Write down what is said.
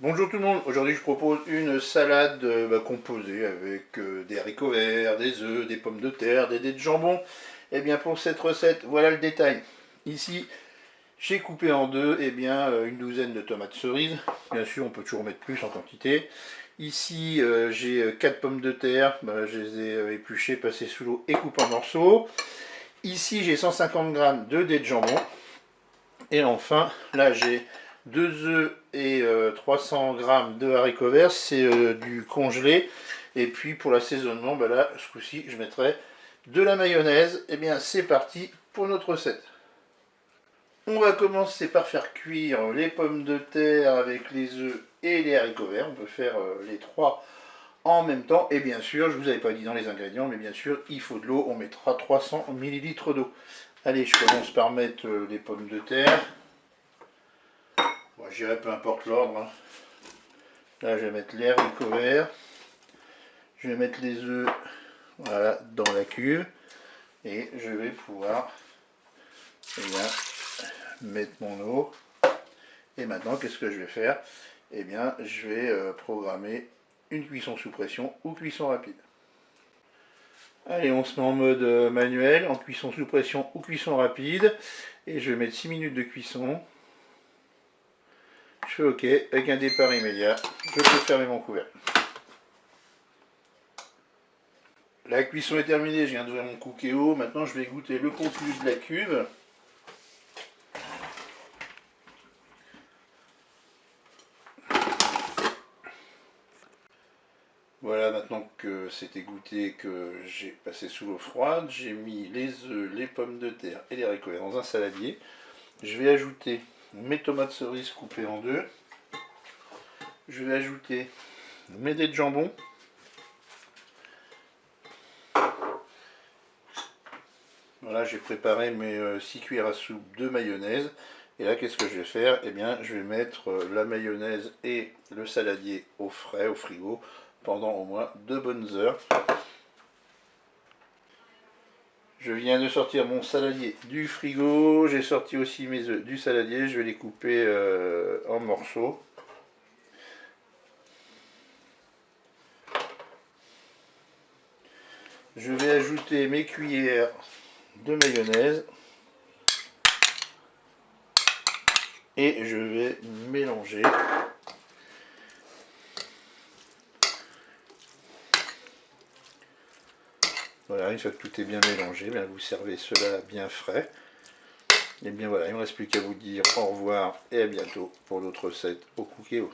Bonjour tout le monde, aujourd'hui je propose une salade composée avec des haricots verts, des œufs, des pommes de terre, des dés de jambon. Et bien pour cette recette, voilà le détail. Ici, j'ai coupé en deux une douzaine de tomates cerises. Bien sûr, on peut toujours mettre plus en quantité. Ici, j'ai 4 pommes de terre, je les ai épluchées, passées sous l'eau et coupées en morceaux. Ici, j'ai 150 g de dés de jambon. Et enfin, là j'ai 2 œufs et 300 g de haricots verts, c'est du congelé. Et puis pour l'assaisonnement, là, ce coup-ci, je mettrai de la mayonnaise. Et bien c'est parti pour notre recette. On va commencer par faire cuire les pommes de terre avec les œufs et les haricots verts. On peut faire les trois en même temps. Et bien sûr, je ne vous avais pas dit dans les ingrédients, mais bien sûr, il faut de l'eau. On mettra 300 ml d'eau. Allez, je commence par mettre les pommes de terre. Bon, je dirais peu importe l'ordre. Hein. Là, je vais mettre les haricots verts. Je vais mettre les œufs voilà, dans la cuve. Et je vais pouvoir mettre mon eau. Et maintenant, qu'est-ce que je vais faire? Eh bien, je vais programmer une cuisson sous pression ou cuisson rapide. Allez, on se met en mode manuel, en cuisson sous pression ou cuisson rapide. Et je vais mettre 6 minutes de cuisson. Je fais OK, avec un départ immédiat. Je peux fermer mon couvercle. La cuisson est terminée, je viens d'ouvrir mon Cookéo. Maintenant, je vais goûter le contenu de la cuve. Voilà, maintenant que c'était goûté, que j'ai passé sous l'eau froide, j'ai mis les œufs, les pommes de terre et les haricots verts dans un saladier. Je vais ajouter mes tomates cerises coupées en deux. Je vais ajouter mes dés de jambon. Voilà, j'ai préparé mes 6 cuillères à soupe de mayonnaise. Et là, qu'est-ce que je vais faire? Eh bien, je vais mettre la mayonnaise et le saladier au frais, au frigo, pendant au moins 2 bonnes heures. Je viens de sortir mon saladier du frigo. J'ai sorti aussi mes œufs du saladier. Je vais les couper en morceaux. Je vais ajouter mes cuillères de mayonnaise. Et je vais mélanger. Voilà, une fois que tout est bien mélangé, vous servez cela bien frais. Et bien voilà, il ne me reste plus qu'à vous dire au revoir et à bientôt pour d'autres recettes au Cookéo.